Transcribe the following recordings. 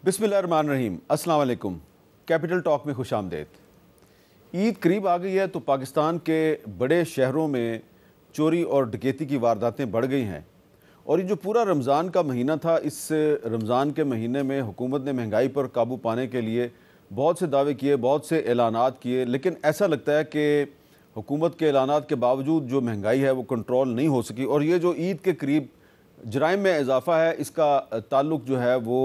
बिस्मिल्लाहिर्रहमानिर्रहीम, अस्सलाम वालेकुम। कैपिटल टॉक में खुशामदीद। ईद करीब आ गई है तो पाकिस्तान के बड़े शहरों में चोरी और डकैती की वारदातें बढ़ गई हैं। और ये जो पूरा रमज़ान का महीना था, इस रमज़ान के महीने में हुकूमत ने महंगाई पर काबू पाने के लिए बहुत से दावे किए, बहुत से ऐलानात किए, लेकिन ऐसा लगता है कि हुकूमत के ऐलानात के बावजूद जो महंगाई है वो कंट्रोल नहीं हो सकी। और ये जो ईद के करीब जराइम में इजाफ़ा है, इसका ताल्लुक़ जो है वो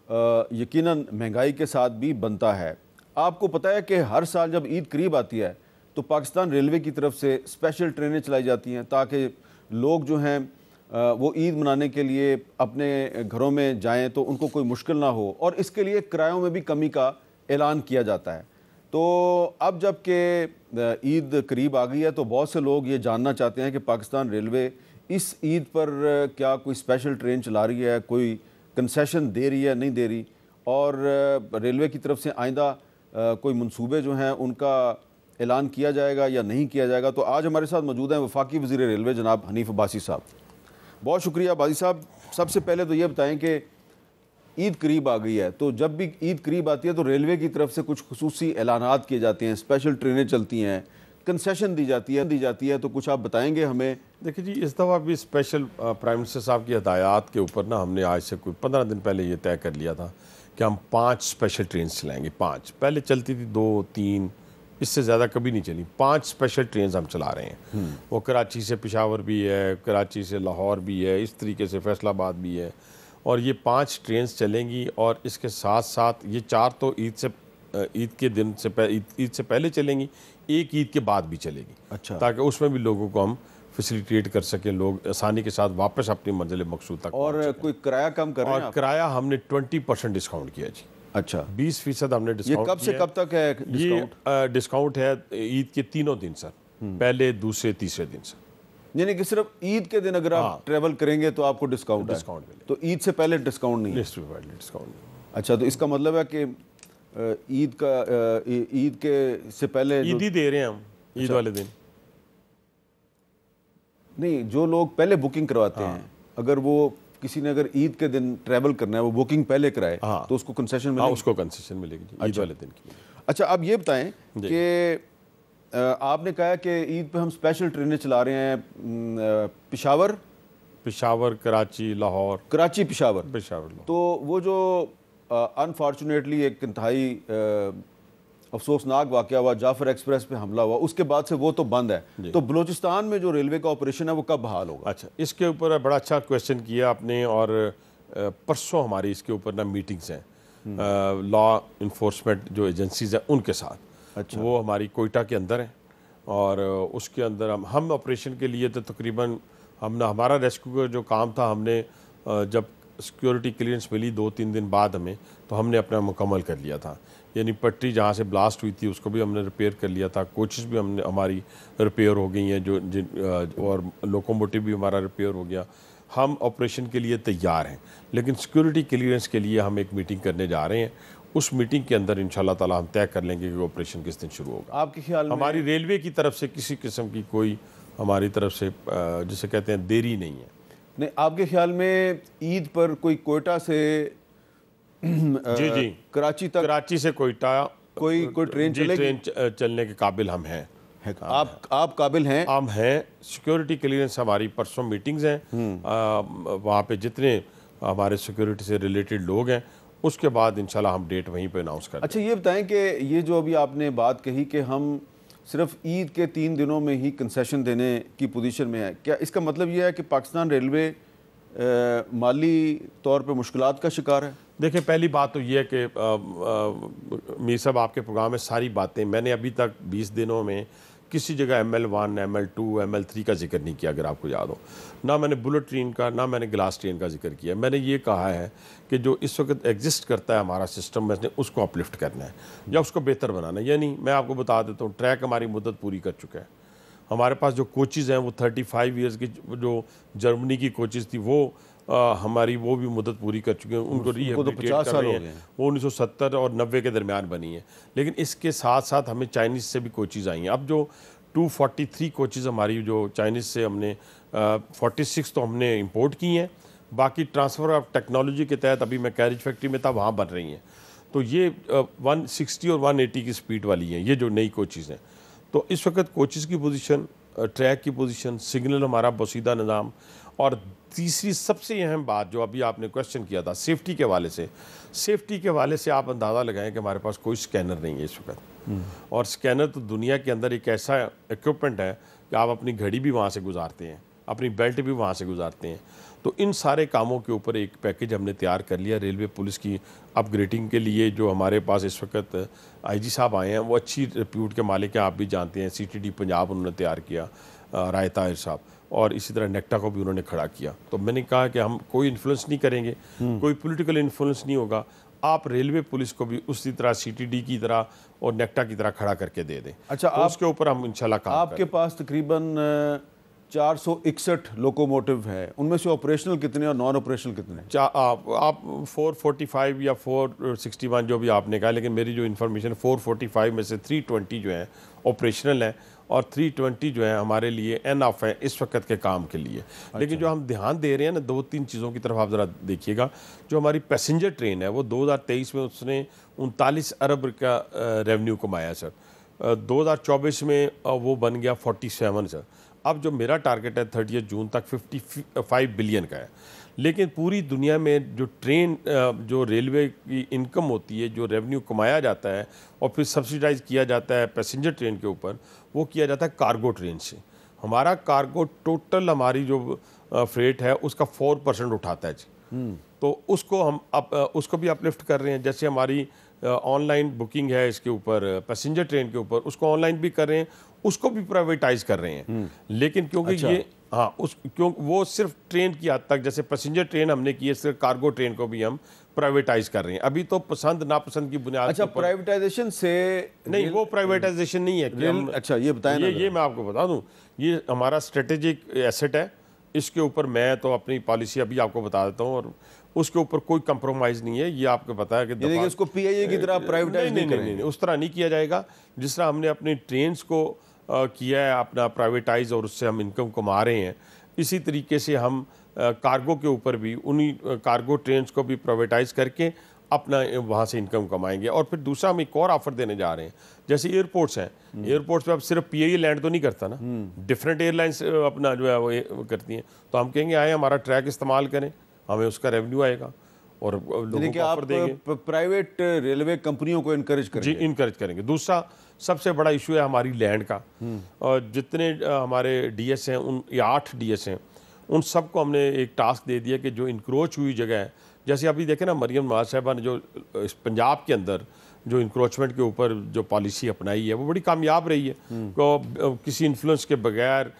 यकीनन महंगाई के साथ भी बनता है। आपको पता है कि हर साल जब ईद करीब आती है तो पाकिस्तान रेलवे की तरफ से स्पेशल ट्रेनें चलाई जाती हैं ताकि लोग जो हैं वो ईद मनाने के लिए अपने घरों में जाएं तो उनको कोई मुश्किल ना हो, और इसके लिए किरायों में भी कमी का ऐलान किया जाता है। तो अब जब कि ईद करीब आ गई है तो बहुत से लोग ये जानना चाहते हैं कि पाकिस्तान रेलवे इस ईद पर क्या कोई स्पेशल ट्रेन चला रही है, कोई कंसेशन दे रही है, नहीं दे रही, और रेलवे की तरफ से आइंदा कोई मंसूबे जो हैं उनका ऐलान किया जाएगा या नहीं किया जाएगा। तो आज हमारे साथ मौजूद हैं वफाकी वज़ीर रेलवे जनाब हनीफ अब्बासी साहब। बहुत शुक्रिया अब्बासी साहब। सबसे पहले तो ये बताएं कि ईद करीब आ गई है, तो जब भी ईद करीब आती है तो रेलवे की तरफ से कुछ खुसूसी ऐलानात किए जाते हैं, स्पेशल ट्रेनें चलती हैं, कंसेशन दी जाती है, तो कुछ आप बताएंगे हमें? देखिए जी, इस दफ़ा भी स्पेशल प्राइम मिनिस्टर साहब की हदायत के ऊपर ना हमने आज से कोई 15 दिन पहले ये तय कर लिया था कि हम 5 स्पेशल ट्रेन चलाएंगे। 5 पहले चलती थी, 2-3, इससे ज़्यादा कभी नहीं चली। 5 स्पेशल ट्रेन हम चला रहे हैं। वो कराची से पेशावर भी है, कराची से लाहौर भी है, इस तरीके से फैसलाबाद भी है, और ये 5 ट्रेन चलेंगी। और इसके साथ साथ ये 4 तो ईद के दिन से ईद से पहले चलेंगी, एक ईद के बाद भी चलेगी। अच्छा, ताकि ताकि उसमें भी लोगों को हम फैसिलिटेट कर सकें, लोग आसानी के साथ वापस अपनी मंजिल मकसूद तक और पहुंच सकें। कोई किराया कम कर रहे हैं और आप? किराया हमने 20% डिस्काउंट किया जी। अच्छा, 20% हमने ये डिस्काउंट कब से कब तक है डिस्काउंट? ये डिस्काउंट है ईद के 3 दिन सर, पहले, दूसरे, तीसरे दिन सर। यानी कि सिर्फ ईद के दिन अगर आप ट्रेवल करेंगे तो आपको डिस्काउंट मिलेगा। तो ईद से पहले डिस्काउंट नहीं है? डिस्काउंट नहीं। अच्छा, तो इसका मतलब है कि ईद के से पहले ईद ही दे रहे हैं हम, ईद वाले दिन। नहीं, जो लोग पहले बुकिंग करवाते हैं, अगर वो किसी ने अगर ईद के दिन ट्रैवल करना है, वो बुकिंग पहले कराए, तो उसको कंसेशन मिलेगी? उसको कंसेशन मिलेगी जी, ईद वाले दिन की। अच्छा, अब ये बताएं कि आपने कहा कि ईद पे हम स्पेशल ट्रेनें चला रहे हैं, पेशावर, कराची, लाहौर। कराची पेशावर। लाहौर। तो वो जो अनफॉर्चुनेटली एक इंतहाई अफसोसनाक वाक़या हुआ, जाफ़र एक्सप्रेस पे हमला हुआ, उसके बाद से वो तो बंद है। तो बलूचिस्तान में जो रेलवे का ऑपरेशन है वो कब बहाल होगा? अच्छा, इसके ऊपर बड़ा अच्छा क्वेश्चन किया आपने। और परसों हमारी इसके ऊपर ना मीटिंग्स हैं लॉ इन्फोर्समेंट जो एजेंसीज हैं उनके साथ। अच्छा, वो हमारी कोयटा के अंदर है, और उसके अंदर हम ऑपरेशन के लिए तो तकरीबन हमारा रेस्क्यू का जो काम था, हमने जब सिक्योरिटी क्लियरेंस मिली 2-3 दिन बाद हमें, तो हमने अपना मुकम्मल कर लिया था। यानी पट्टी जहाँ से ब्लास्ट हुई थी उसको भी हमने रिपेयर कर लिया था, कोचेस भी हमारी रिपेयर हो गई हैं, और लोकोमोटिव भी हमारा रिपेयर हो गया। हम ऑपरेशन के लिए तैयार हैं, लेकिन सिक्योरिटी क्लियरेंस के लिए हम एक मीटिंग करने जा रहे हैं। उस मीटिंग के अंदर इंशाल्लाह ताला हम तय कर लेंगे कि ऑपरेशन किस दिन शुरू होगा। आपके ख्याल में? हमारी रेलवे की तरफ से किसी किस्म की कोई हमारी तरफ से जिसे कहते हैं देरी नहीं है। नहीं, आपके ख्याल में ईद पर कोई कोयटा से जी कराची तक, कराची से कोयटा कोई ट्रेन चलेगी? ट्रेन चलने के काबिल हम हैं। आप काबिल हैं? हम हैं। सिक्योरिटी क्लियरेंस हमारी परसों मीटिंग्स हैं, वहाँ पे जितने हमारे सिक्योरिटी से रिलेटेड लोग हैं, उसके बाद इंशाल्लाह हम डेट वहीं पे अनाउंस करें। अच्छा, ये बताएं कि ये जो अभी आपने बात कही कि हम सिर्फ ईद के 3 दिनों में ही कंसेशन देने की पोजीशन में है, क्या इसका मतलब ये है कि पाकिस्तान रेलवे माली तौर पे मुश्किलात का शिकार है? देखिए, पहली बात तो ये है कि मीर साहब आपके प्रोग्राम में सारी बातें मैंने अभी तक 20 दिनों में किसी जगह ML1, ML2, ML3 का जिक्र नहीं किया, अगर आपको याद हो। ना मैंने बुलेट ट्रेन का, ना मैंने ग्लास ट्रेन का जिक्र किया। मैंने ये कहा है कि जो इस वक्त एग्जिस्ट करता है हमारा सिस्टम, मैंने उसको अपलिफ्ट करना है या उसको बेहतर बनाना है। यानी मैं आपको बता देता हूँ, ट्रैक हमारी मुद्दत पूरी कर चुका है। हमारे पास जो कोचेज़ हैं वो 35 ईयर्स की, जो जर्मनी की कोचेज़ थी वो हमारी वो भी मुद्दत पूरी कर चुके हैं, उनको रिहेबिलिटेट कर रहे हैं। वो 1970 और 90 के दरमियान बनी है। लेकिन इसके साथ साथ हमें चाइनीज़ से भी कोचेज़ आई हैं। अब जो 243 कोचेज़ हमारी जो चाइनीज़ से हमने 46 तो हमने इंपोर्ट की हैं, बाकी ट्रांसफ़र ऑफ टेक्नोलॉजी के तहत अभी मैं कैरेज फैक्ट्री में था, वहाँ बन रही हैं। तो ये 160 और 180 की स्पीड वाली हैं, ये जो नई कोचेज़ हैं। तो इस वक्त कोचेज़ की पोजीशन, ट्रैक की पोजीशन, सिग्नल हमारा पोसीदा निज़ाम, और तीसरी सबसे अहम बात जो अभी आपने क्वेश्चन किया था सेफ्टी के हवाले से, सेफ्टी के हवाले से आप अंदाज़ा लगाएं कि हमारे पास कोई स्कैनर नहीं है इस वक्त। और स्कैनर तो दुनिया के अंदर एक ऐसा इक्विपमेंट है कि आप अपनी घड़ी भी वहाँ से गुजारते हैं, अपनी बेल्ट भी वहाँ से गुजारते हैं। तो इन सारे कामों के ऊपर एक पैकेज हमने तैयार कर लिया रेलवे पुलिस की अपग्रेडिंग के लिए। जो हमारे पास इस वक्त आईजी साहब आए हैं, वो अच्छी रिप्यूट के मालिक हैं, आप भी जानते हैं। सीटीडी पंजाब उन्होंने तैयार किया, राय ताहिर साहब, और इसी तरह नेक्टा को भी उन्होंने खड़ा किया। तो मैंने कहा कि हम कोई इन्फ्लुएंस नहीं करेंगे, कोई पॉलिटिकल इन्फ्लुएंस नहीं होगा, आप रेलवे पुलिस को भी उसी तरह सीटीडी की तरह और नेक्टा की तरह खड़ा करके दे दें। अच्छा, तो उसके ऊपर हम इंशाल्लाह काम आपके पास तकरीबन 461 लोकोमोटिव है, उनमें से ऑपरेशनल कितने और नॉन ऑपरेशनल कितने? आप 445 या 461 जो भी आपने कहा, लेकिन मेरी जो इन्फॉर्मेशन 445 में से 320 जो है ऑपरेशनल है और 320 जो है हमारे लिए एन ऑफ है इस वक्त के काम के लिए। लेकिन जो हम ध्यान दे रहे हैं ना, 2-3 चीज़ों की तरफ आप ज़रा देखिएगा। जो हमारी पैसेंजर ट्रेन है वो 2023 में उसने 39 अरब का रेवेन्यू कमाया सर। 2024 में वो बन गया 47 सर। अब जो मेरा टारगेट है 30 जून तक 55 बिलियन का है। लेकिन पूरी दुनिया में जो ट्रेन जो रेलवे की इनकम होती है, जो रेवेन्यू कमाया जाता है और फिर सब्सिडाइज किया जाता है पैसेंजर ट्रेन के ऊपर, वो किया जाता है कार्गो ट्रेन से। हमारा कार्गो टोटल हमारी जो फ्रेट है उसका 4% उठाता है जी। तो उसको हम उसको भी अपलिफ्ट कर रहे हैं। जैसे हमारी ऑनलाइन बुकिंग है इसके ऊपर, पैसेंजर ट्रेन के ऊपर, उसको ऑनलाइन भी कर रहे हैं, उसको भी प्राइवेटाइज कर रहे हैं। लेकिन क्योंकि अच्छा। ये क्यों वो सिर्फ ट्रेन की हद तक, जैसे पैसेंजर ट्रेन हमने की है, सिर्फ कार्गो ट्रेन को भी हम प्राइवेटाइज कर रहे हैं। अभी तो पसंद नापसंद की बुनियाद। अच्छा, प्राइवेटाइजेशन से नहीं, वो प्राइवेटाइजेशन नहीं है कि हम, अच्छा ये बताएं ना। ये मैं आपको बता दूं, ये हमारा स्ट्रेटेजिक एसेट है। इसके ऊपर मैं तो अपनी पॉलिसी अभी आपको बता देता हूँ, और उसके ऊपर कोई कंप्रोमाइज़ नहीं है। ये आपको पता है कि इसको पीआईए की तरह प्राइवेटाइज नहीं, उस तरह नहीं किया जाएगा। जिस तरह हमने अपनी ट्रेन्स को किया है अपना प्राइवेटाइज और उससे हम इनकम कमा रहे हैं, इसी तरीके से हम कार्गो के ऊपर भी उन्हीं कार्गो ट्रेन्स को भी प्राइवेटाइज करके अपना वहाँ से इनकम कमाएंगे। और फिर दूसरा हम एक और ऑफर देने जा रहे हैं। जैसे एयरपोर्ट्स हैं, एयरपोर्ट्स पे अब सिर्फ पीआईए लैंड तो नहीं करता ना, डिफरेंट एयरलाइंस अपना जो है वो करती हैं। तो हम कहेंगे आए हमारा ट्रैक इस्तेमाल करें, हमें उसका रेवेन्यू आएगा और लोगों को ऑफर देंगे। प्राइवेट रेलवे कंपनियों को इनकरेज करेंगे? जी, इनकरेज करेंगे। दूसरा सबसे बड़ा इशू है हमारी लैंड का। और जितने हमारे डीएस हैं, उन 8 डीएस हैं, उन सबको हमने एक टास्क दे दिया कि जो इंक्रोच हुई जगह है, जैसे अभी देखें ना, मरियम नवाज साहिबा ने जो इस पंजाब के अंदर जो इंक्रोचमेंट के ऊपर जो पॉलिसी अपनाई है वो बड़ी कामयाब रही है। तो किसी इन्फ्लुएंस के बगैर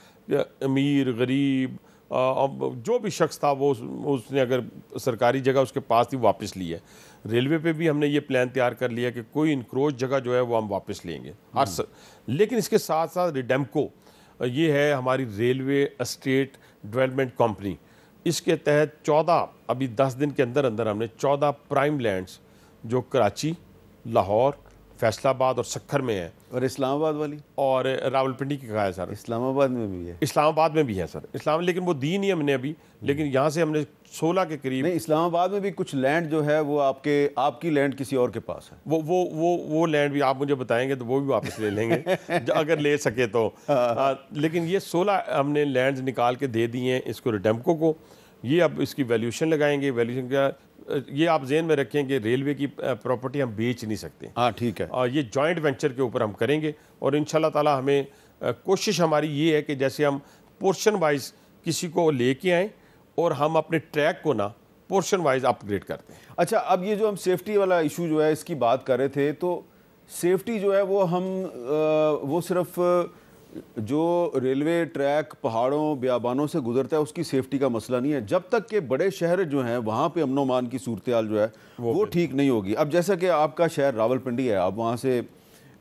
अमीर गरीब जो भी शख्स था वो उसने अगर सरकारी जगह उसके पास थी वापस ली है। रेलवे पे भी हमने ये प्लान तैयार कर लिया कि कोई इंक्रोच जगह जो है वो हम वापस लेंगे लेकिन इसके साथ साथ रिडेम्को ये है हमारी रेलवे एस्टेट डेवलपमेंट कंपनी, इसके तहत 14 अभी 10 दिन के अंदर अंदर हमने 14 प्राइम लैंड्स जो कराची, लाहौर, फैसलाबाद और सक्खर में है, और इस्लामाबाद वाली और रावलपिंडी की कहा है सर। इस्लामाबाद में भी है? इस्लामाबाद में भी है सर, लेकिन वो दी नहीं हमने अभी, लेकिन यहाँ से हमने 16 के करीब। नहीं, इस्लामाबाद में भी कुछ लैंड जो है वो आपकी लैंड किसी और के पास है। वो लैंड भी आप मुझे बताएंगे तो वो भी वापस ले लेंगे अगर ले सके तो। लेकिन ये 16 हमने लैंड्स निकाल के दे दिए हैं इसको रिडेम्को को। ये अब इसकी वैल्यूएशन लगाएंगे। वैल्यूएशन का ये आप जेहन में रखें कि रेलवे की प्रॉपर्टी हम बेच नहीं सकते। हाँ, ठीक है। ये जॉइंट वेंचर के ऊपर हम करेंगे और इंशाल्लाह ताला हमें कोशिश हमारी ये है कि जैसे हम पोर्शन वाइज किसी को लेके आएँ और हम अपने ट्रैक को ना पोर्शन वाइज अपग्रेड करते हैं। अच्छा, अब ये जो हम सेफ्टी वाला इशू जो है इसकी बात कर रहे थे, तो सेफ्टी जो है वो सिर्फ जो रेलवे ट्रैक पहाड़ों बियाबानों से गुजरता है उसकी सेफ्टी का मसला नहीं है। जब तक के बड़े शहर जो हैं वहाँ पे अमन मान की सूरत हाल जो है वो ठीक नहीं होगी। अब जैसा कि आपका शहर रावलपिंडी है, आप वहाँ से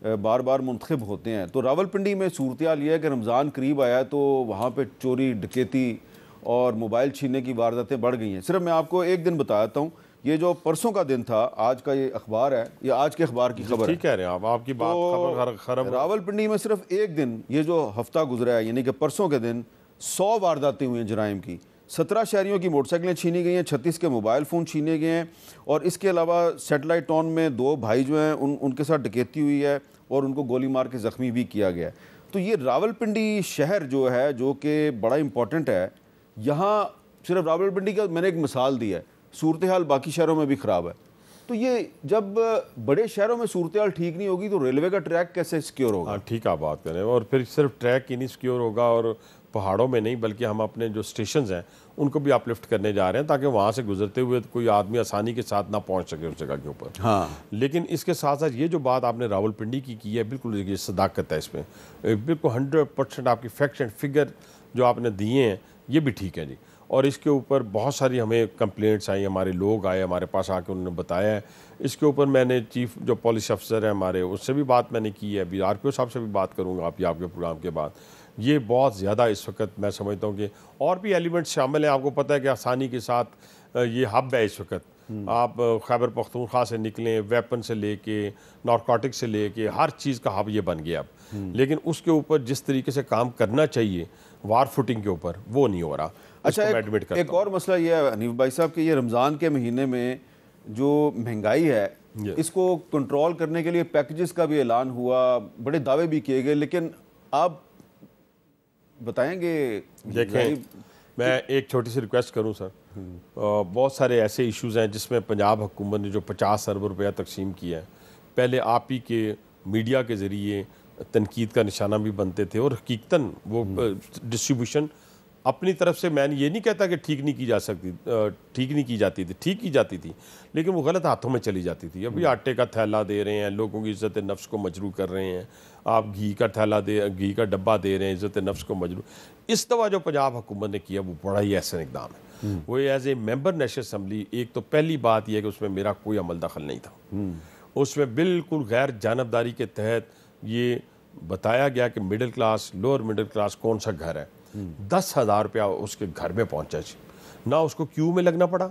बार बार मुंतखब होते हैं, तो रावलपिंडी में सूरत हाल ये है कि रमज़ान करीब आया तो वहाँ पे चोरी डकैती और मोबाइल छीनने की वारदातें बढ़ गई हैं। सिर्फ मैं आपको एक दिन बताता हूँ, ये जो परसों का दिन था, आज का ये अखबार है, ये आज के अखबार की खबर है। ठीक कह रहे हैं आप, आपकी बात तो खबर रावलपिंडी में सिर्फ एक दिन, ये जो हफ्ता गुजरा है यानी कि परसों के दिन 100 वारदातें हुई हैं जराइम की। 17 शहरियों की मोटरसाइकिलें छीनी गई हैं, 36 के मोबाइल फ़ोन छीने गए हैं और इसके अलावा सेटेलाइट टाउन में 2 भाई जो हैं उनके साथ डकैती हुई है और उनको गोली मार के ज़ख्मी भी किया गया है। तो ये रावलपिंडी शहर जो है, जो कि बड़ा इम्पोर्टेंट है, यहाँ सिर्फ रावलपिंडी का मैंने एक मिसाल दी है, सूरत हाल बाकी शहरों में भी ख़राब है। तो ये जब बड़े शहरों में सूरत हाल ठीक नहीं होगी तो रेलवे का ट्रैक कैसे सिक्योर होगा? हाँ, ठीक आप बात करें। और फिर सिर्फ ट्रैक ही नहीं सिक्योर होगा, और पहाड़ों में नहीं बल्कि हम अपने जो स्टेशंस हैं उनको भी अपलिफ्ट करने जा रहे हैं ताकि वहाँ से गुजरते हुए कोई आदमी आसानी के साथ ना पहुँच सके उस जगह के ऊपर। हाँ, लेकिन इसके साथ साथ ये जो बात आपने रावलपिंडी की है, बिल्कुल ये सदाकत है इसमें, बिल्कुल 100% आपकी फैक्ट्स एंड फिगर जो आपने दिए हैं ये भी ठीक है जी। और इसके ऊपर बहुत सारी हमें कंप्लेंट्स आई, हमारे लोग आए हमारे पास आके उन्होंने बताया है। इसके ऊपर मैंने चीफ जो पुलिस अफसर है हमारे, उससे भी बात मैंने की है, अभी RPO साहब से भी बात करूँगा आपके प्रोग्राम के बाद। ये बहुत ज़्यादा इस वक्त मैं समझता हूँ कि और भी एलिमेंट्स शामिल हैं। आपको पता है कि आसानी के साथ ये हब है इस वक्त। आप खैबर पख्तूनख्वा से निकलें, वेपन से लेके नारकोटिक से लेके हर चीज़ का हब ये बन गया अब। लेकिन उसके ऊपर जिस तरीके से काम करना चाहिए वार फुटिंग के ऊपर, वो नहीं हो रहा। अच्छा, एक और मसला ये है हनीफ भाई साहब कि ये रमज़ान के महीने में जो महंगाई है इसको कंट्रोल करने के लिए पैकेजेस का भी ऐलान हुआ, बड़े दावे भी किए गए, लेकिन आप बताएंगे? देखें, मैं एक छोटी सी रिक्वेस्ट करूं सर, बहुत सारे ऐसे इश्यूज़ हैं जिसमें पंजाब हुकूमत ने जो 50 अरब रुपया तकसीम किया है, पहले आप ही के मीडिया के ज़रिए तनकीद का निशाना भी बनते थे, और हकीकतन वो डिस्ट्रीब्यूशन अपनी तरफ से, मैं ये नहीं कहता कि ठीक नहीं की जा सकती, ठीक नहीं की जाती थी, ठीक की जाती थी, लेकिन वो गलत हाथों में चली जाती थी। अभी आटे का थैला दे रहे हैं, लोगों की इज़्ज़त नफ्स को मजरू कर रहे हैं। आप घी का थैला घी का डब्बा दे रहे हैं, इज़्ज़त नफ्स को मजरू। इस दफ़ा जो पंजाब हुकूमत ने किया वो बड़ा ही ऐसा इकदाम है। वो as a member national assembly, एक तो पहली बात यह है कि उसमें मेरा कोई अमल दखल नहीं था। उसमें बिल्कुल गैर जानबदारी के तहत ये बताया गया कि middle class, lower middle class कौन सा घर है, 10,000 रुपया उसके घर में पहुंचा जी। ना उसको क्यू में लगना पड़ा,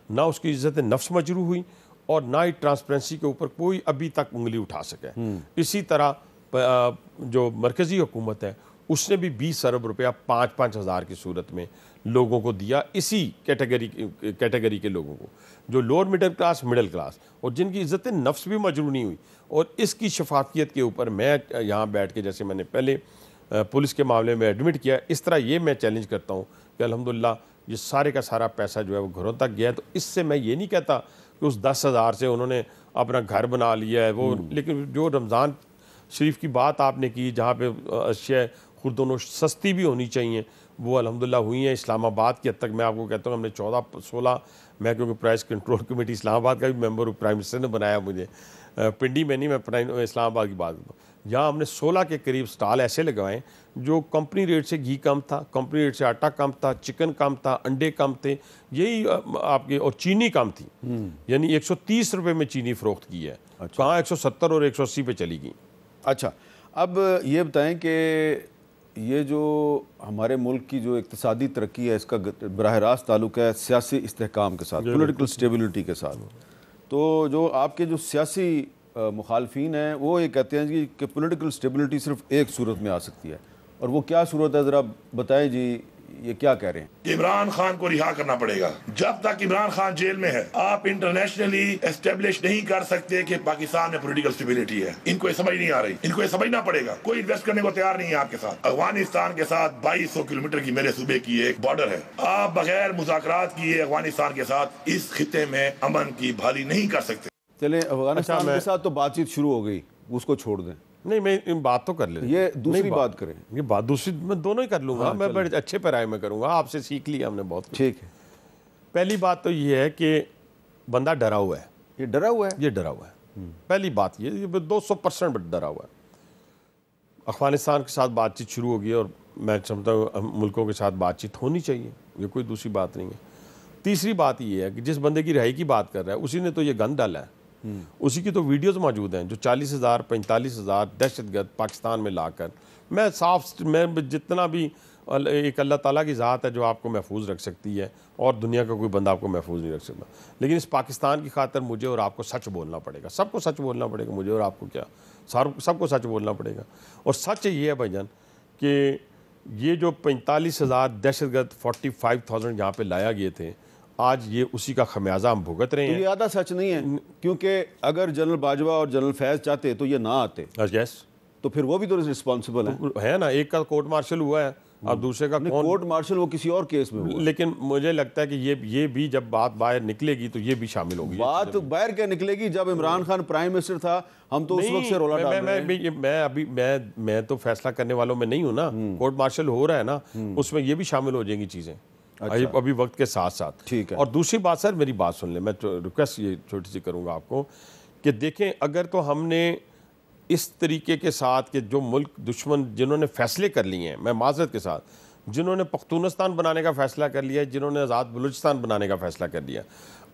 ना उसकी इज्जत नफ्स मजरू हुई, और ना ही ट्रांसपेरेंसी के ऊपर कोई अभी तक उंगली उठा सके। इसी तरह जो मरकज़ी हुकूमत है उसने भी 20 अरब रुपया 5-5 हज़ार की सूरत में लोगों को दिया, इसी कैटेगरी के लोगों को जो लोअर मिडिल क्लास और जिनकी इज्जत नफ्स भी मजरू नहीं हुई। और इसकी शफाफियत के ऊपर मैं यहाँ बैठ के, जैसे मैंने पहले पुलिस के मामले में एडमिट किया, इस तरह ये मैं चैलेंज करता हूँ कि अल्हम्दुलिल्लाह ये सारे का सारा पैसा जो है वो घरों तक गया है। तो इससे मैं ये नहीं कहता कि उस 10,000 से उन्होंने अपना घर बना लिया है वो, लेकिन जो रमज़ान शरीफ की बात आपने की, जहाँ पे अशिया खुद दोनों सस्ती भी होनी चाहिए, वो अल्हम्दुलिल्लाह हुई हैं। इस्लामाबाद की हद तक मैं आपको कहता हूँ, हमने 14-16, मैं क्योंकि प्राइस कंट्रोल कमेटी इस्लामाबाद का भी मेंबर हूँ, प्राइम मिनिस्टर ने बनाया मुझे, पिंडी में नहीं, मैं इस्लामाबाद की बात करता हूँ। यहाँ हमने 16 के करीब स्टॉल ऐसे लगवाएं जो कंपनी रेट से घी कम था, कंपनी रेट से आटा कम था, चिकन कम था, अंडे कम थे, यही आपके, और चीनी कम थी। यानी 130 रुपये में चीनी फ़रोख्त की है। अच्छा। कहाँ 170 और 180 पे चली गई। अच्छा, अब ये बताएं कि ये जो हमारे मुल्क की जो इक़्तिसादी तरक्की है इसका बराह रास्त ताल्लुक़ है सियासी इस्तेहकाम के साथ, पॉलिटिकल स्टेबिलिटी के साथ। तो जो आपके जो सियासी मुखालफीन हैं वो ये कहते हैं कि पॉलिटिकल स्टेबिलिटी सिर्फ एक सूरत में आ सकती है, और वो क्या सूरत है, ज़रा बताएं जी, ये क्या कह रहे हैं? इमरान खान को रिहा करना पड़ेगा। जब तक इमरान खान जेल में है आप इंटरनेशनली एस्टेब्लिश नहीं कर सकते कि पाकिस्तान में पॉलिटिकल स्टेबिलिटी है। इनको ये समझ नहीं आ रही, इनको ये समझना पड़ेगा। कोई इन्वेस्ट करने को तैयार नहीं है आपके साथ। अफगानिस्तान के साथ 2200 किलोमीटर की मेरे सूबे की एक बॉर्डर है। आप बगैर मुज़ाकरात किए अफगानिस्तान के साथ इस खिते में अमन की बहाली नहीं कर सकते। चले, अफगानिस्तान के साथ तो बातचीत शुरू हो गई, उसको छोड़ दें। नहीं, मैं बात तो कर ले, ये दूसरी बात करें, ये बात दूसरी मैं दोनों ही कर लूँगा। मैं बड़े अच्छे पैराए में करूँगा, आपसे सीख लिया हमने बहुत। ठीक है। पहली बात तो ये है कि बंदा डरा हुआ है। ये डरा हुआ है, ये डरा हुआ है। पहली बात ये 200% डरा हुआ है। अफगानिस्तान के साथ बातचीत शुरू होगी और मैं समझता हूँ मुल्कों के साथ बातचीत होनी चाहिए, ये कोई दूसरी बात नहीं है। तीसरी बात ये है कि जिस बंदे की रिहाई की बात कर रहा है उसी ने तो ये गन डाला है। उसी की तो वीडियोस मौजूद हैं जो 40,000 45,000 दहशतगर्द पाकिस्तान में लाकर, मैं जितना भी एक अल्लाह ताला की ज़ात है जो आपको महफूज रख सकती है और दुनिया का कोई बंदा आपको महफूज नहीं रख सकता, लेकिन इस पाकिस्तान की खातर मुझे और आपको सच बोलना पड़ेगा। सबको सच बोलना पड़ेगा, मुझे और आपको क्या, सबको सच बोलना पड़ेगा। और सच ये है भाईजान कि ये जो 45,000 दहशतगर्द 45,000 यहाँ पे लाया गए थे, आज ये उसी का खमियाजा हम भुगत रहे तो हैं। ये आधा सच नहीं है, क्योंकि अगर जनरल बाजवा और जनरल फैज़ चाहते तो ये ना आते, यस, तो फिर वो भी तो रिस्पॉन्सिबल है ना। एक का कोर्ट मार्शल हुआ है, अब दूसरे का कौन? कोर्ट मार्शल वो किसी और केस में हुआ। लेकिन मुझे लगता है कि ये भी जब बात बाहर निकलेगी तो ये भी शामिल होगी। बात बाहर क्या निकलेगी? जब इमरान खान प्राइम मिनिस्टर था हम तो उस वक्त से रोला डाल रहे हैं। मैं तो फैसला करने वालों में नहीं हूँ ना। कोर्ट मार्शल हो रहा है ना, उसमें ये भी शामिल हो जाएंगी चीज़ें। अच्छा। अभी वक्त के साथ साथ। ठीक है। और दूसरी बात सर, मेरी बात सुन लें, मैं रिक्वेस्ट ये छोटी सी करूँगा आपको कि देखें, अगर तो हमने इस तरीके के साथ कि जो मुल्क दुश्मन जिन्होंने फैसले कर लिए हैं, मैं माजरत के साथ, जिन्होंने पख्तूनिस्तान बनाने का फैसला कर लिया है, जिन्होंने आज़ाद बलूचिस्तान बनाने का फैसला कर लिया,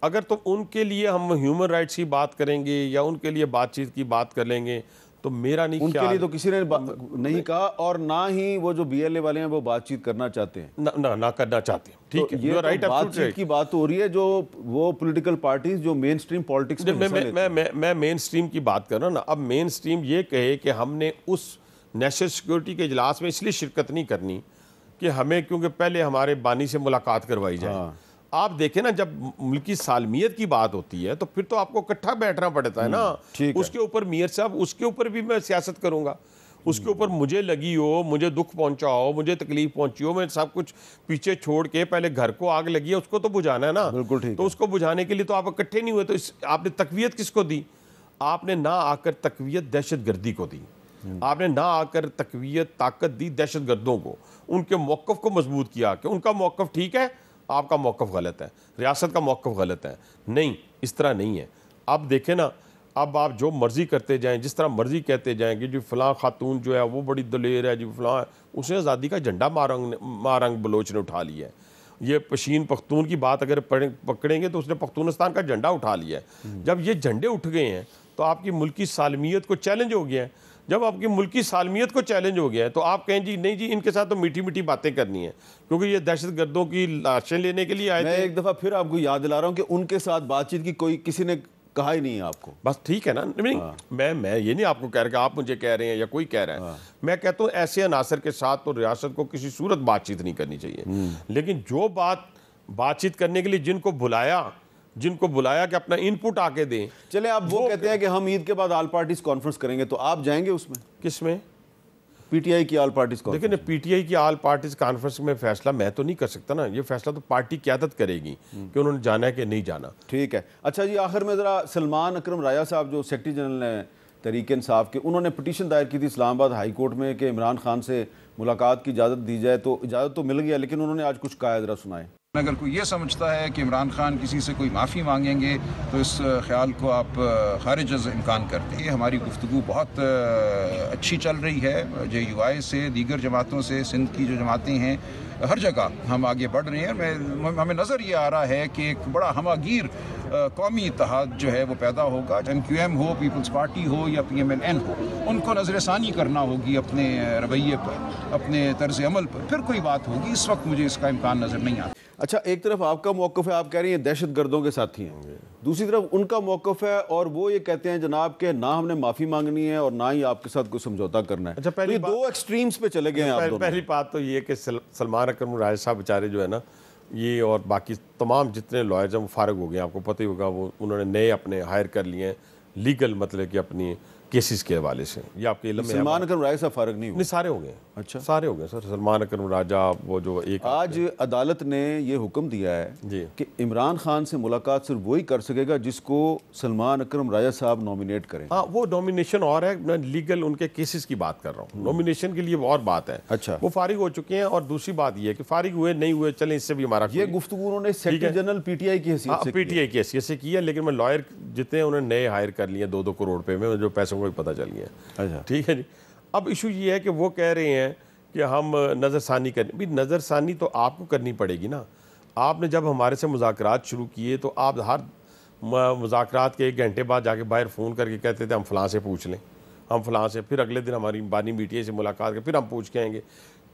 अगर तो उनके लिए हम ह्यूमन राइट्स की बात करेंगे या उनके लिए बातचीत की बात कर लेंगे, तो मेरा नहीं उनके ख्याल, लिए तो किसी ने नहीं कहा, और ना ही वो जो BLA वाले हैं वो बातचीत करना चाहते हैं, ना करना चाहते हैं। ठीक है, ये तो राइट, बातचीत की बात हो रही है जो वो पॉलिटिकल पार्टीज जो मेन स्ट्रीम पॉलिटिक्स में हिस्सा लेते हैं। मैं मेन स्ट्रीम की बात कर रहा हूँ ना। अब मेन स्ट्रीम ये कहे कि हमने उस नेशनल सिक्योरिटी के इजलास में इसलिए शिरकत नहीं करनी कि हमें, क्योंकि पहले हमारे बानी से मुलाकात करवाई जाए। हाँ। आप देखें ना, जब मुल्की सालमियत की बात होती है तो फिर तो आपको इकट्ठा बैठना पड़ता है ना। ठीक है। उसके ऊपर मियां साहब, उसके ऊपर भी मैं सियासत करूंगा, उसके ऊपर मुझे लगी हो, मुझे दुख पहुंचा हो, मुझे तकलीफ पहुंची हो, मैं सब कुछ पीछे छोड़ के, पहले घर को आग लगी है उसको तो बुझाना है ना। बिल्कुल ठीक तो है। उसको बुझाने के लिए तो आप इकट्ठे नहीं हुए, तो आपने तकवीयत किसको दी? आपने ना आकर तकवीयत दहशतगर्दी को दी, आपने ना आकर तकवीयत ताकत दी दहशतगर्दों को, उनके मौक़िफ़ को मजबूत किया कि उनका मौक़िफ़ ठीक है, आपका मौक़िफ़ गलत है, रियासत का मौक़िफ़ गलत है। नहीं, इस तरह नहीं है। अब देखें ना, अब आप जो मर्ज़ी करते जाएं, जिस तरह मर्ज़ी कहते जाएंगे जी फ़लाँ खातून जो है वो बड़ी दलेर है, जी फ़लाँ, उसने आज़ादी का झंडा मारंग बलोच ने उठा लिया है। ये पशीन पख्तून की बात अगर पकड़ेंगे तो उसने पख्तूनिस्तान का झंडा उठा लिया है। जब ये झंडे उठ गए हैं तो आपकी मुल्की सालमियत को चैलेंज हो गया है। जब आपकी मुल्की सालमियत को चैलेंज हो गया है तो आप कहें जी नहीं जी, इनके साथ तो मीठी मीठी बातें करनी है, क्योंकि ये दहशतगर्दों की लाशें लेने के लिए आए मैं थे। एक दफ़ा फिर आपको याद दिला रहा हूँ कि उनके साथ बातचीत की कोई किसी ने कहा ही नहीं है आपको। बस ठीक है ना। नहीं, मैं ये नहीं आपको कह रहा कि आप मुझे कह रहे हैं या कोई कह रहा है। मैं कहता हूँ ऐसे अनासर के साथ तो रियासत को किसी सूरत बातचीत नहीं करनी चाहिए। लेकिन जो बातचीत करने के लिए जिनको बुलाया कि अपना इनपुट आके दें। चले, आप वो कहते हैं कि हम ईद के बाद ऑल पार्टीज कॉन्फ्रेंस करेंगे, तो आप जाएंगे उसमें? किसमें? PTI की ऑल पार्टीज कॉन्फ्रेंस। लेकिन PTI की ऑल पार्टीज कॉन्फ्रेंस में फैसला मैं तो नहीं कर सकता ना, ये फैसला तो पार्टी क़यादत करेगी कि उन्होंने जाना है कि नहीं जाना। ठीक है। अच्छा जी, आखिर में ज़रा सलमान अकरम राजा साहब जो सेक्रेटरी जनरल हैं तहरीक इंसाफ के, उन्होंने पिटीशन दायर की थी इस्लामाबाद हाई कोर्ट में कि इमरान खान से मुलाकात की इजाज़त दी जाए, तो इजाज़त तो मिल गया, लेकिन उन्होंने आज कुछ कहा, ज़रा सुनाएं। अगर कोई ये समझता है कि इमरान खान किसी से कोई माफ़ी मांगेंगे तो इस ख्याल को आप खारिज अज़ इम्कान करते हैं। हमारी गुफ्तगू बहुत अच्छी चल रही है JUI से, दीगर जमातों से, सिंध की जो जमातें हैं, हर जगह हम आगे बढ़ रहे हैं। हमें नज़र ये आ रहा है कि एक बड़ा हमागीर कौमी इत्तेहाद जो है वो पैदा होगा। MQM हो, पीपल्स पार्टी हो या PMNN हो, उनको नज़रसानी करना होगी अपने रवैये पर, अपने तर्ज अमल पर, फिर कोई बात होगी। इस वक्त मुझे इसका इम्कान नज़र नहीं आता। अच्छा, एक तरफ आपका मौक़िफ़ है, आप कह रही हैं दहशतगर्दों के साथी हैं, दूसरी तरफ उनका मौक़िफ़ है और वो ये कहते हैं जनाब के ना हमने माफ़ी मांगनी है और ना ही आपके साथ कोई समझौता करना है। अच्छा, तो ये दो एक्सट्रीम्स पे चले गए हैं आप दोनों। पहली बात तो ये कि सलमान अकरम राजा साहब बेचारे जो है ना, ये और बाकी तमाम जितने लॉयर्स हैं वो फारग हो गए, आपको पता ही होगा। वो उन्होंने नए अपने हायर कर लिए हैं लीगल, मतलब कि अपनी केसेस के हवाले से। ये आपके इल्म में है? सलमान अकरम राजा साहब फारग नहीं हुए? नहीं, सारे हो गए। अच्छा, सारे हो गए सर। सलमान अकरम राजा वो जो एक आज अदालत ने ये हुक्म दिया है जी कि इमरान खान से मुलाकात सिर्फ वही कर सकेगा जिसको सलमान अकरम राजा साहब नॉमिनेट करें। हाँ, वो नॉमिनेशन और है, मैं लीगल उनके केसेस की बात कर रहा हूँ। नॉमिनेशन के लिए और बात है। अच्छा, वो फारिग हो चुके हैं। और दूसरी बात ये है कि फारिग हुए नहीं हुए, चलें, इससे भी हमारा ये गुफ्तगू उन्होंने सेक्रेटरी जनरल PTI की हैसियत से PTI की हैसियत से किया। लेकिन मैं लॉयर जितने उन्होंने नए हायर कर लिए 2-2 करोड़ रुपए में, जो पैसों को भी पता चल गया। अच्छा, ठीक है जी। अब इशू ये है कि वो कह रहे हैं कि हम नज़रसानी करें। भी नज़रसानी तो आपको करनी पड़ेगी ना। आपने जब हमारे से मुज़ाकरात शुरू किए तो आप हर मुज़ाकरात के 1 घंटे बाद जाके बाहर फ़ोन करके कहते थे हम फ़लाँ से पूछ लें, हम फ़लाँ से, फिर अगले दिन हमारी बानी PTI से मुलाकात कर, फिर हम पूछ के आएंगे।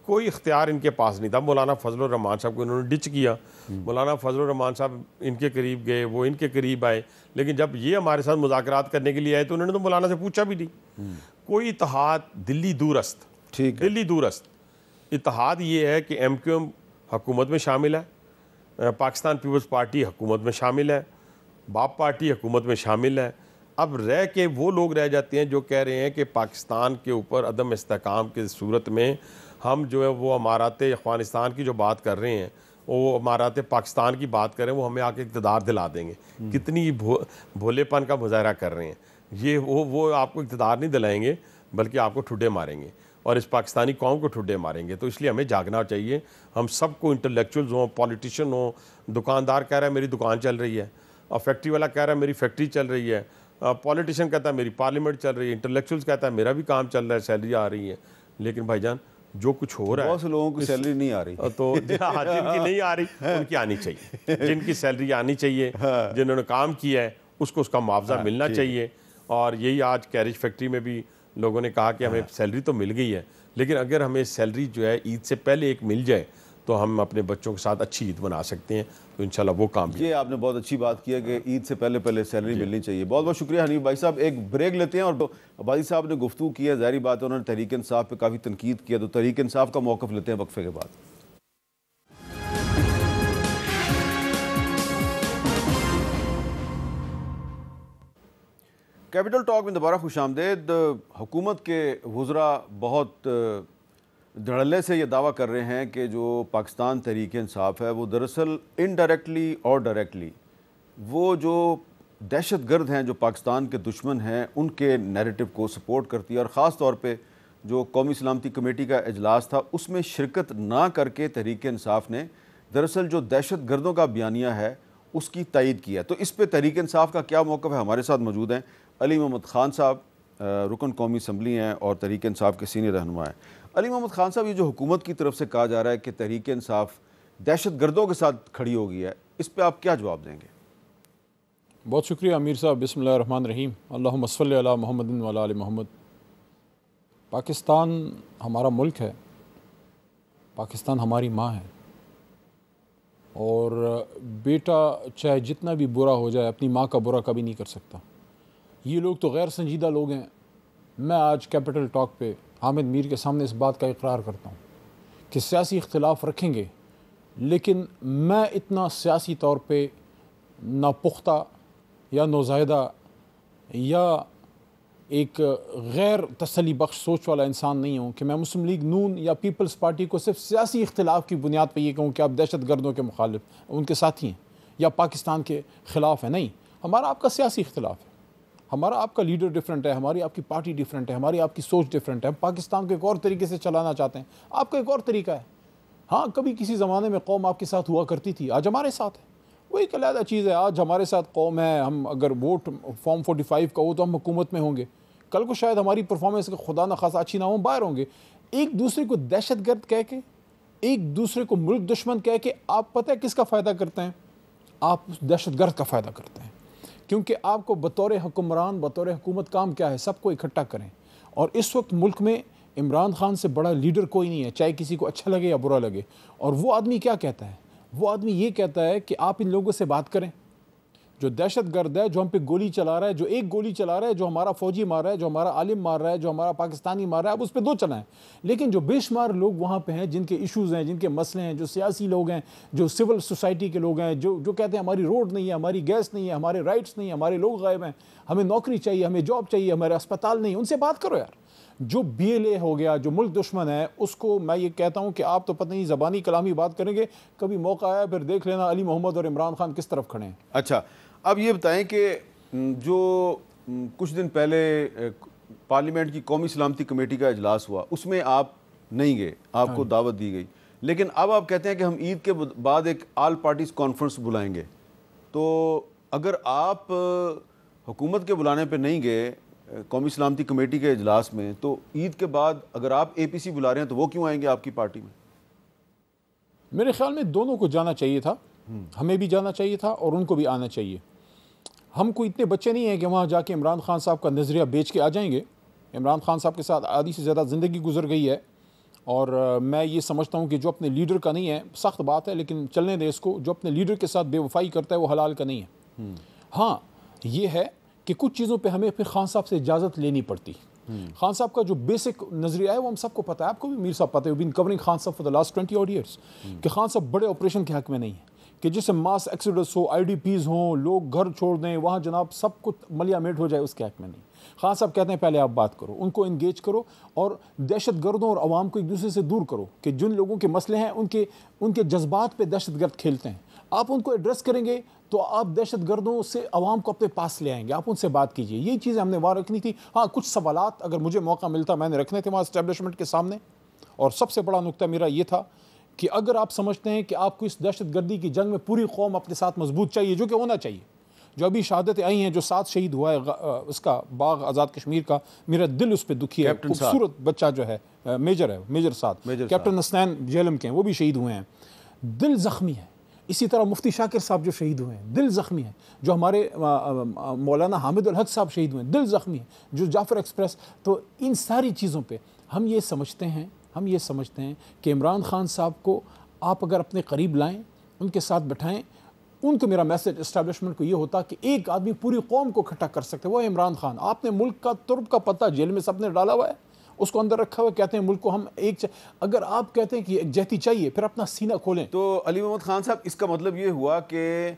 कोई इख्तियार इनके पास नहीं था। मौलाना फजलुर रहमान साहब को इन्होंने डिच किया। मौलाना फजलुर रहमान साहब इनके करीब गए, वो इनके करीब आए, लेकिन जब ये हमारे साथ मुज़ाकरात करने के लिए आए तो उन्होंने तो मौलाना से पूछा भी नहीं। कोई इत्तेहाद दिल्ली दूरस्त, ठीक है, दिल्ली दूरस्त, इत्तेहाद ये है कि MQM हुकूमत में शामिल है, पाकिस्तान पीपल्स पार्टी हुकूमत में शामिल है, बाप पार्टी हुकूमत में शामिल है। अब रह के वो लोग रह जाते हैं जो कह रहे हैं कि पाकिस्तान के ऊपर अदम इस्तेहकाम की सूरत में हम जो है वो अमारात अफ़गानिस्तान की जो बात कर रहे हैं, वो अमारात पाकिस्तान की बात करें, वो हमें आके इक़्तिदार दिला देंगे। कितनी भोलेपन का मुजाहरा कर रहे हैं ये। वो आपको इक़्तिदार नहीं दिलाएंगे बल्कि आपको ठुड्डे मारेंगे और इस पाकिस्तानी कौम को ठुड्डे मारेंगे। तो इसलिए हमें जागना चाहिए। हम सबको, इंटेलेक्चुअल्स हों, पॉलिटिशियन हों, दुकानदार कह रहा है मेरी दुकान चल रही है, और फैक्ट्री वाला कह रहा है मेरी फैक्ट्री चल रही है, पॉलिटिशियन कहता है मेरी पार्लियामेंट चल रही है, इंटेलेक्चुअल्स कहता है मेरा भी काम चल रहा है, सैलरी आ रही है। लेकिन भाईजान जो कुछ हो रहा है, बहुत से लोगों की सैलरी नहीं आ रही, तो जिनकी नहीं आ रही उनकी आनी चाहिए। जिनकी सैलरी आनी चाहिए, जिन्होंने काम किया है उसको उसका मुआवजा मिलना चाहिए। और यही आज कैरेज फैक्ट्री में भी लोगों ने कहा कि हमें सैलरी तो मिल गई है, लेकिन अगर हमें सैलरी जो है ईद से पहले एक मिल जाए तो हम अपने बच्चों के साथ अच्छी ईद मना सकते हैं। तो इंशाल्लाह वो काम ये आपने बहुत अच्छी बात की है कि ईद से पहले सैलरी मिलनी चाहिए। बहुत बहुत शुक्रिया हनीफ भाई साहब। एक ब्रेक लेते हैं। और भाई साहब ने गुफ्तगू की है, ज़ाहिर बात है उन्होंने तहरीक इंसाफ पे काफ़ी तनकीद किया, तो तहरीक इंसाफ का मौक़िफ़ लेते हैं वक्फे के बाद। कैपिटल टॉक में दोबारा खुशामदेद। हुकूमत के वज़रा बहुत धड़ल्ले से ये दावा कर रहे हैं कि जो पाकिस्तान तहरीक इंसाफ है वो दरअसल इनडायरेक्टली और डायरेक्टली वो जो दहशतगर्द हैं, जो पाकिस्तान के दुश्मन हैं, उनके नैरेटिव को सपोर्ट करती है। और ख़ास तौर पे जो कौमी सलामती कमेटी का इजलास था उसमें शिरकत ना करके तहरीक इंसाफ ने दरअसल जो दहशतगर्दों का बयानिया है उसकी तायद किया। तो इस पर तहरीक इंसाफ का क्या मौक़िफ़ है, हमारे साथ मौजूद हैं अली मोहम्मद ख़ान साहब, रुकन कौमी असम्बली हैं और तहरीक इंसाफ के सीनियर रहनुमा हैं। अली मोहम्मद ख़ान साहब, ये जो हुकूमत की तरफ से कहा जा रहा है कि तहरीक इंसाफ दहशतगर्दों के साथ खड़ी हो गई है, इस पर आप क्या जवाब देंगे? बहुत शुक्रिया अमीर साहब। बिस्मिल्लाहिर्रहमानिर्रहीम। अल्लाहुम्मा सल्लि अला मुहम्मदिन व अला आलि मोहम्मद। पाकिस्तान हमारा मुल्क है, पाकिस्तान हमारी माँ है, और बेटा चाहे जितना भी बुरा हो जाए अपनी माँ का बुरा कभी नहीं कर सकता। ये लोग तो गैर संजीदा लोग हैं। मैं आज कैपिटल टॉक पे हामिद मीर के सामने इस बात का इकरार करता हूँ कि सियासी इख्तिलाफ रखेंगे, लेकिन मैं इतना सियासी तौर पे नापुख्ता या नौज़ायदा या एक गैर तसल्ली बख्श सोच वाला इंसान नहीं हूँ कि मैं मुस्लिम लीग नून या पीपल्स पार्टी को सिर्फ सियासी इख्तिलाफ की बुनियाद पर यह कहूँ कि आप दहशत गर्दों के मुखालिफ उनके साथी हैं या पाकिस्तान के ख़िलाफ़ है। नहीं, हमारा आपका सियासी इख्तिलाफ है, हमारा आपका लीडर डिफरेंट है, हमारी आपकी पार्टी डिफरेंट है, हमारी आपकी सोच डिफरेंट है। हम पाकिस्तान को एक और तरीके से चलाना चाहते हैं, आपका एक और तरीका है। हाँ, कभी किसी ज़माने में कौम आपके साथ हुआ करती थी, आज हमारे साथ है, वो एक अलग चीज़ है। आज हमारे साथ कौम है, हम अगर वोट फॉर्म 45 का हो तो हम हुकूमत में होंगे, कल को शायद हमारी परफॉर्मेंस खुदा न खासा अच्छी ना हो, बाहर होंगे। एक दूसरे को दहशतगर्द कह के, एक दूसरे को मुल्क दुश्मन कह के आप पता है किसका फ़ायदा करते हैं? आप उस दहशतगर्द का फ़ायदा करते हैं, क्योंकि आपको बतौर हुक्मरान, बतौर हुकूमत काम क्या है, सबको इकट्ठा करें। और इस वक्त मुल्क में इमरान खान से बड़ा लीडर कोई नहीं है, चाहे किसी को अच्छा लगे या बुरा लगे। और वो आदमी क्या कहता है? वो आदमी ये कहता है कि आप इन लोगों से बात करें। जो दहशतगर्द है, जो हम पे गोली चला रहा है, जो एक गोली चला रहा है, जो हमारा फौजी मार रहा है, जो हमारा आलिम मार रहा है, जो हमारा पाकिस्तानी मार रहा है, अब उस पर दो चलाएं। लेकिन जो बेशुमार लोग वहाँ पे हैं, जिनके इश्यूज़ हैं, जिनके मसले हैं, जो सियासी लोग हैं, जो सिविल सोसाइटी के लोग हैं, जो कहते हैं हमारी रोड नहीं है, हमारी गैस नहीं है, हमारे राइट्स नहीं है, हमारे लोग गायब हैं, हमें नौकरी चाहिए, हमें जॉब चाहिए, हमारे अस्पताल नहीं, उनसे बात करो यार। जो BLA हो गया, जो मुल्क दुश्मन है, उसको मैं ये कहता हूँ कि आप तो पता नहीं ज़बानी कलामी बात करेंगे, कभी मौका आया फिर देख लेना अली मोहम्मद और इमरान खान किस तरफ खड़े हैं। अच्छा, अब ये बताएं कि जो कुछ दिन पहले पार्लियामेंट की कौमी सलामती कमेटी का इजलास हुआ, उसमें आप नहीं गए, आपको दावत दी गई, लेकिन अब आप कहते हैं कि हम ईद के बाद एक ऑल पार्टीज कॉन्फ्रेंस बुलाएंगे। तो अगर आप हुकूमत के बुलाने पे नहीं गए कौमी सलामती कमेटी के इजलास में, तो ईद के बाद अगर आप APC बुला रहे हैं तो वो क्यों आएंगे आपकी पार्टी में? मेरे ख्याल में दोनों को जाना चाहिए था, हमें भी जाना चाहिए था और उनको भी आना चाहिए। हम कोई इतने बच्चे नहीं हैं कि वहाँ जाके इमरान खान साहब का नज़रिया बेच के आ जाएंगे। इमरान खान साहब के साथ आधी से ज़्यादा ज़िंदगी गुजर गई है, और मैं ये समझता हूँ कि जो अपने लीडर का नहीं है, सख्त बात है लेकिन चलने दें इसको, जो अपने लीडर के साथ बेवफाई करता है वो हलाल का नहीं है। हाँ, ये है कि कुछ चीज़ों पे हमें फिर खान साहब से इजाज़त लेनी पड़ती, खान साहब का जो बेसिक नजरिया है वो हम सबको पता है, आपको भी मीर साहब पता है, बीन कवरिंग खान साहब for the last 20 odd years कि खान साहब बड़े ऑपरेशन के हक में नहीं है, कि जिससे मास एक्सीडेंट्स हो, IDPs हों, लोग घर छोड़ दें, वहाँ जनाब सब कुछ मलियामेट हो जाए, उसके हक में नहीं। खान साहब कहते हैं पहले आप बात करो, उनको इंगेज करो और दहशत गर्दों और अवाम को एक दूसरे से दूर करो, कि जिन लोगों के मसले हैं उनके जज्बात पे दहशत गर्द खेलते हैं, आप उनको एड्रेस करेंगे तो आप दहशत गर्दों से अवाम को अपने पास ले आएंगे, आप उनसे बात कीजिए। ये चीज़ें हमने वहाँ रखनी थी। हाँ, कुछ सवालात अगर मुझे मौका मिलता मैंने रखने थे वहाँ इस्टेब्लिशमेंट के सामने, और सबसे बड़ा नुक्ता मेरा ये था कि अगर आप समझते हैं कि आपको इस दहशत गर्दी की जंग में पूरी कौम अपने साथ मजबूत चाहिए, जो कि होना चाहिए, जो अभी शहादतें आई हैं, जो 7 शहीद हुआ है उसका बाग आज़ाद कश्मीर का, मेरा दिल उस पर दुखी है। खूबसूरत बच्चा जो है मेजर साद कैप्टन हसनैन जेलम के हैं, वो भी शहीद हुए हैं, दिल ज़ख्मी है। इसी तरह मुफ्ती शाकिर साहब जो शहीद हुए हैं, दिल ज़ख्मी है। जो हमारे मौलाना हामिद उल हक साहब शहीद हुए हैं, दिल ज़ख्मी है। जो जाफ़र एक्सप्रेस, तो इन सारी चीज़ों पे हम ये समझते हैं कि इमरान खान साहब को आप अगर अपने करीब लाएं, उनके साथ बैठाएं, उनको मेरा मैसेज इस्टेब्लिशमेंट को ये होता कि एक आदमी पूरी कौम को इकट्ठा कर सकते, वो है इमरान खान। आपने मुल्क का तुर्ब का पत्ता जेल में सबने डाला हुआ है, उसको अंदर रखा हुआ, कहते हैं मुल्क को हम अगर आप कहते हैं कि एकजहती चाहिए, फिर अपना सीना खोलें। तो अली मोहम्मद खान साहब, इसका मतलब ये हुआ कि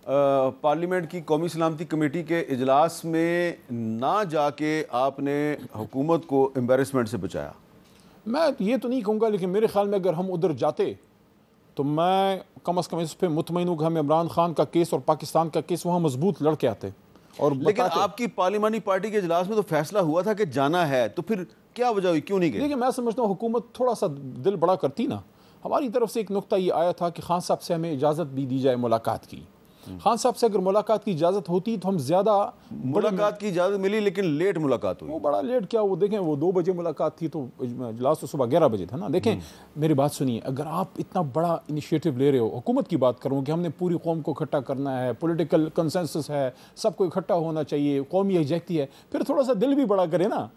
पार्लियामेंट की कौमी सलामती कमेटी के इजलास में ना जाके आपने हुकूमत को एम्बेरसमेंट से बचाया? मैं ये तो नहीं कहूँगा, लेकिन मेरे ख्याल में अगर हम उधर जाते तो मैं कम अज़ कम इस पर मुतमईन हूँ कि हम इमरान खान का केस और पाकिस्तान का केस वहाँ मजबूत लड़के आते। और लेकिन आपकी पार्लियामानी पार्टी के इजलास में तो फैसला हुआ था कि जाना है, तो फिर क्या वजह हुई, क्यों नहीं गए? देखिए, मैं समझता हूँ हुकूमत थोड़ा सा दिल बड़ा करती ना। हमारी तरफ से एक नुक्ता ये आया था कि खान साहब से हमें इजाज़त भी दी जाए मुलाकात की। खान साहब से अगर मुलाकात की इजाज़त होती तो हम ज़्यादा मुलाकात की इजाज़त मिली, लेकिन लेट मुलाकात हुई। वो बड़ा लेट क्या, वो देखें, वो 2 बजे मुलाकात थी, तो इजलास तो सुबह 11 बजे था ना। देखें, मेरी बात सुनिए, अगर आप इतना बड़ा इनिशिएटिव ले रहे हो, हुकूमत की बात करूँ कि हमने पूरी कौम को इकट्ठा करना है, पॉलिटिकल कंसेंसस है, सबको इकट्ठा होना चाहिए, कौमी यकजहती है, फिर थोड़ा सा दिल भी बड़ा करे ना,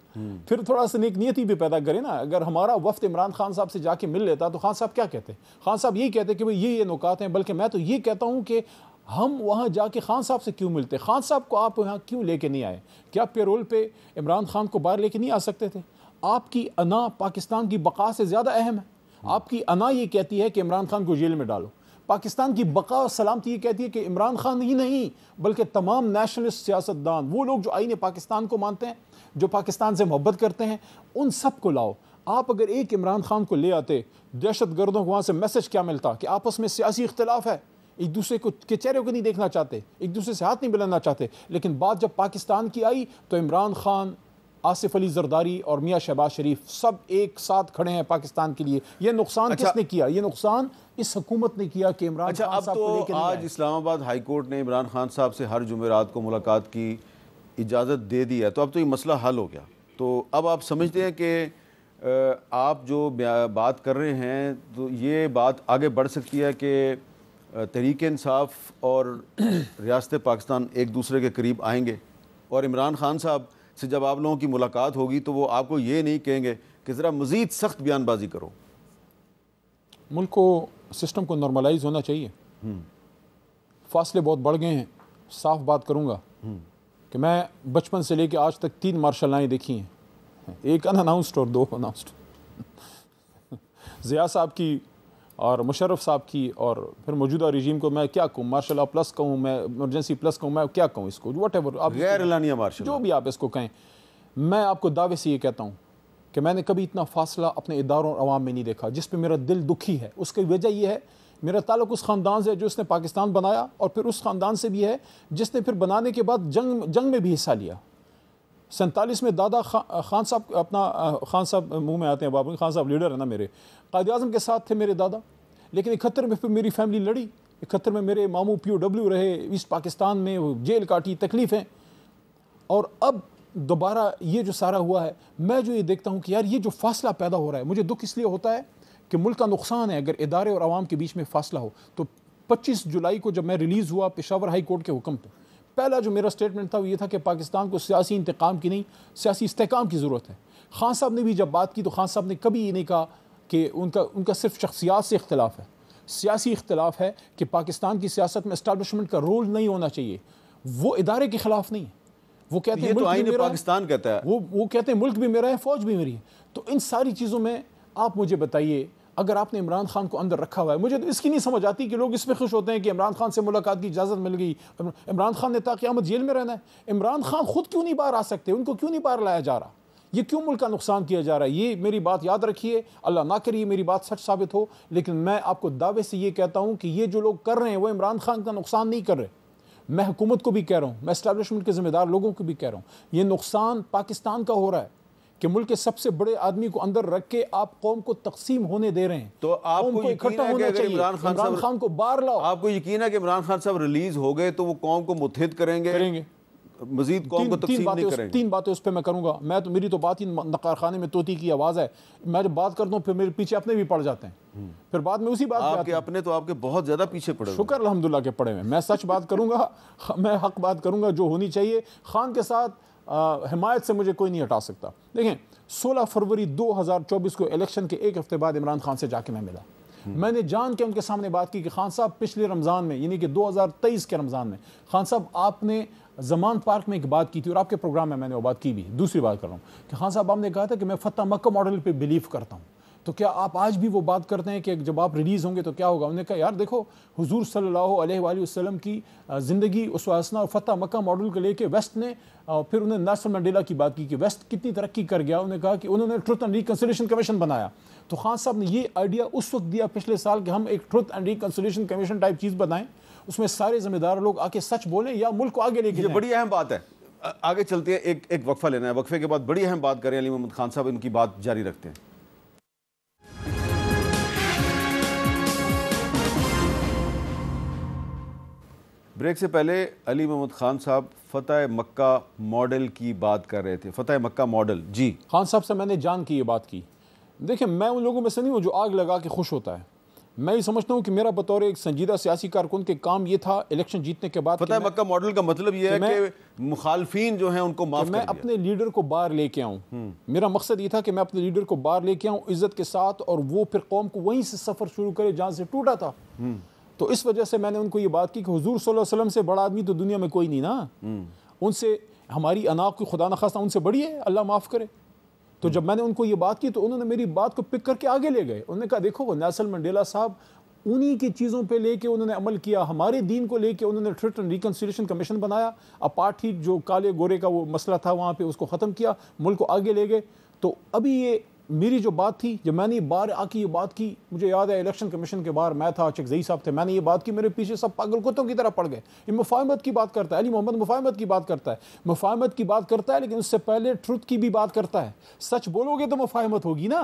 फिर थोड़ा सा नेक नियति भी पैदा करे ना। अगर हमारा वफ्द इमरान खान साहब से जाके मिल लेता तो खान साहब क्या कहते? खान साहब यही कहते कि भाई ये नुकात हैं। बल्कि मैं तो ये कहता हूँ कि हम वहाँ जाके खान साहब से क्यों मिलते? खान साहब को आप यहाँ क्यों लेके नहीं आए? क्या पेरोल पे इमरान खान को बाहर लेके नहीं आ सकते थे? आपकी अना पाकिस्तान की बका से ज़्यादा अहम है। आपकी अना ये कहती है कि इमरान खान को जेल में डालो। पाकिस्तान की बका और सलामती ये कहती है कि इमरान खान ही नहीं बल्कि तमाम नेशनलिस्ट सियासतदान, वो लोग जो आईने पाकिस्तान को मानते हैं, जो पाकिस्तान से मोहब्बत करते हैं, उन सब को लाओ। आप अगर एक इमरान खान को ले आते, दहशत गर्दों को वहाँ से मैसेज क्या मिलता कि आपस में सियासी इख्तिलाफ है, एक दूसरे को के चेहरे को नहीं देखना चाहते, एक दूसरे से हाथ नहीं मिलाना चाहते। लेकिन बात जब पाकिस्तान की आई तो इमरान खान, आसिफ अली जरदारी और मियाँ शहबाज शरीफ सब एक साथ खड़े हैं पाकिस्तान के लिए। ये नुकसान किसने किया? ये नुकसान इस हुकूमत ने किया कि इमरान खान साहब को लेकर आज इस्लामाबाद हाई कोर्ट ने इमरान खान साहब से हर जुमेरात को मुलाकात की इजाज़त दे दी है, तो अब तो ये मसला हल हो गया। तो अब आप समझते हैं कि आप जो बात कर रहे हैं तो ये बात आगे बढ़ सकती है कि तहरीक इंसाफ और रियासत पाकिस्तान एक दूसरे के करीब आएंगे, और इमरान खान साहब से जब आप लोगों की मुलाकात होगी तो वो आपको ये नहीं कहेंगे कि ज़रा मज़ीद सख्त बयानबाजी करो? मुल्क को, सिस्टम को नॉर्मलाइज होना चाहिए। फासले बहुत बढ़ गए हैं। साफ बात करूँगा कि मैं बचपन से लेकर आज तक 3 मार्शल लाएँ देखी हैं, एक अनअनाउंस्ड और 2 अनाउंस्ड। ज़िया साहब की और मुशर्रफ साहब की, और फिर मौजूदा रजीम को मैं क्या कहूँ, मार्शल लॉ प्लस कहूँ, मैं इमरजेंसी प्लस कहूँ, मैं क्या कहूँ इसको, व्हाटएवर आप गैर एलानिया मार्शल, जो भी आप इसको कहें। मैं आपको दावे से ये कहता हूँ कि मैंने कभी इतना फासला अपने इदारों और अवाम में नहीं देखा जिस पर मेरा दिल दुखी है। उसकी वजह यह है, मेरा ताल्लुक उस ख़ानदान से जो उसने पाकिस्तान बनाया, और फिर उस ख़ानदान से भी है जिसने फिर बनाने के बाद जंग में भी हिस्सा लिया। 47 में दादा खान साहब, अपना खान साहब मुंह में आते हैं, बाबू खान साहब लीडर है ना मेरे, कायद आज़म के साथ थे मेरे दादा। लेकिन 71 में फिर मेरी फैमिली लड़ी। 71 में मेरे मामू POW रहे, ईस्ट पाकिस्तान में जेल काटी, तकलीफ़ें। और अब दोबारा ये जो सारा हुआ है, मैं जो ये देखता हूँ कि यार ये जो फासला पैदा हो रहा है, मुझे दुख इसलिए होता है कि मुल्क का नुकसान है अगर इदारे और आवाम के बीच में फासला हो। तो 25 जुलाई को जब मैं रिलीज़ हुआ पेशावर हाई कोर्ट के हुक्म पर, पहला जो मेरा स्टेटमेंट था वो ये था कि पाकिस्तान को सियासी इंतकाम की नहीं, सियासी इस्तेहकाम की ज़रूरत है। खान साहब ने भी जब बात की तो खान साहब ने कभी ये नहीं कहा कि उनका सिर्फ शख्सियात से इख्तलाफ है, सियासी इख्तलाफ है कि पाकिस्तान की सियासत में इस्टेब्लिशमेंट का रोल नहीं होना चाहिए। वो इदारे के ख़िलाफ़ नहीं है, वो कहते हैं ये तो मुल्क भी आईन मेरा है, पाकिस्तान कहता है। वो कहते हैं मुल्क भी मेरा है, फौज भी मेरी है। तो इन सारी चीज़ों में आप मुझे बताइए, अगर आपने इमरान खान को अंदर रखा हुआ है, मुझे तो इसकी नहीं समझ आती कि लोग इसमें खुश होते हैं कि इमरान खान से मुलाकात की इजाज़त मिल गई, इमरान खान ने ताक़यामत जेल में रहना है। इमरान खान खुद क्यों नहीं बाहर आ सकते, उनको क्यों नहीं बाहर लाया जा रहा, ये क्यों मुल्क का नुकसान किया जा रहा है? ये मेरी बात याद रखिए, अल्लाह ना करिए मेरी बात सच साबित हो, लेकिन मैं आपको दावे से ये कहता हूँ कि ये जो लोग कर रहे हैं वो इमरान खान का नुकसान नहीं कर रहे। मैं हुकूमत को भी कह रहा हूँ, मैं एस्टैब्लिशमेंट के ज़िम्मेदार लोगों को भी कह रहा हूँ, ये नुकसान पाकिस्तान का हो रहा है कि मुल्क के सबसे बड़े आदमी को अंदर रख के आप कौम को तकसीम होने दे रहे हैं। तो आपको इकट्ठा होना चाहिए, इमरान खान को बाहर लाओ। आपको यकीन है कि इमरान खान साहब रिलीज हो गए तो वो कौम को मुत्हिद करेंगे, मजीद कौम को तकसीम नहीं करेंगे? तीन बातें उस पर मैं करूंगा। मैं तो, मेरी तो बात ही नकारखाने में तोती की आवाज़ है, मैं जब बात करता हूँ फिर मेरे पीछे अपने भी पड़ जाते हैं, फिर बाद में उसी बात आपके अपने तो आपके बहुत ज़्यादा पीछे पड़े। शुक्र अल्हम्दुलिल्लाह के पड़े हुए। मैं सच बात करूँगा, मैं हक बात करूँगा जो होनी चाहिए। खान के साथ हिमायत से मुझे कोई नहीं हटा सकता। देखें, 16 फरवरी 2024 को इलेक्शन के एक हफ्ते बाद इमरान खान से जाके मैं मिला। मैंने जान के उनके सामने बात की कि खान साहब पिछले रमज़ान में, यानी कि 2023 के रमज़ान में, खान साहब आपने ज़मान पार्क में एक बात की थी और आपके प्रोग्राम में मैंने वो बात की भी। दूसरी बात कर रहा हूँ कि खान साहब आपने कहा था कि मैं फतह मक्का मॉडल पे बिलीव करता हूँ, तो क्या आप आज भी वो बात करते हैं कि जब आप रिलीज़ होंगे तो क्या होगा? उन्होंने कहा यार देखो, हुजूर सल्लल्लाहु अलैहि वसल्लम की ज़िंदगी उस हसना और फतह मक्का मॉडल को लेके वेस्ट ने, फिर उन्होंने नेल्सन मंडेला की बात की कि वेस्ट कितनी तरक्की कर गया। उन्होंने कहा कि उन्होंने ट्रुथ एंड रिकंसिलिएशन कमीशन बनाया। तो खान साहब ने ये आइडिया उस वक्त दिया पिछले साल कि हम एक truth and reconciliation commission type चीज़ बनाएं, उसमें सारे जिम्मेदार लोग आके सच बोलें या मुल्क को आगे लेके। ये बड़ी अहम बात है। आगे चलते हैं, एक वक्फा लेना है, वक्फे के बाद बड़ी अहम बात करें। अली मोहम्मद खान साहब इनकी बात जारी रखते हैं। ब्रेक से पहले अली मोहम्मद खान साहब फतह मक्का मॉडल की बात कर रहे थे। फतह मक्का मॉडल, जी खान साहब से मैंने जान की ये बात की। देखिए, मैं उन लोगों में से नहीं हूँ जो आग लगा के खुश होता है। मैं ये समझता हूँ कि मेरा बतौर एक संजीदा सियासी कारकुन के काम ये था इलेक्शन जीतने के बाद। फतह मक्का मॉडल का मतलब ये है कि मुखालफीन जो हैं उनको माफ कर दिया। मैं अपने लीडर को बाहर लेके आऊँ। मेरा मकसद ये था कि मैं अपने लीडर को बाहर लेके आऊँ इज्जत के साथ, और वो फिर कौम को वहीं से सफ़र शुरू करे जहाँ से टूटा था। तो इस वजह से मैंने उनको ये बात की कि हुजूर सल्लल्लाहु अलैहि वसल्लम से बड़ा आदमी तो दुनिया में कोई नहीं ना। उनसे हमारी अनाक की खुदा न खास्ता उनसे बड़ी है, अल्लाह माफ़ करे। तो जब मैंने उनको ये बात की तो उन्होंने मेरी बात को पिक करके आगे ले गए। उन्होंने कहा देखो, नेल्सन मंडेला साहब उन्हीं की चीज़ों पे लेके उन्होंने अमल किया, हमारे दीन को लेके उन्होंने ट्रुथ एंड रिकंसिलिएशन कमीशन बनाया, अपार्थाइड जो काले गोरे का वो मसला था वहाँ पे उसको ख़त्म किया, मुल्क को आगे ले गए। तो अभी ये मेरी जो बात थी, जब मैंने बाहर आके ये बात की, मुझे याद है इलेक्शन कमीशन के बाहर मैं था, चकजई साहब थे, मैंने ये बात की, मेरे पीछे सब पागल कुत्तों की तरह पड़ गए। ये मुफाहमत की बात करता है, अली मोहम्मद मुफाहमत की बात करता है, मुफाहमत की बात करता है, लेकिन उससे पहले ट्रुथ की भी बात करता है। सच बोलोगे तो मुफाहमत होगी ना,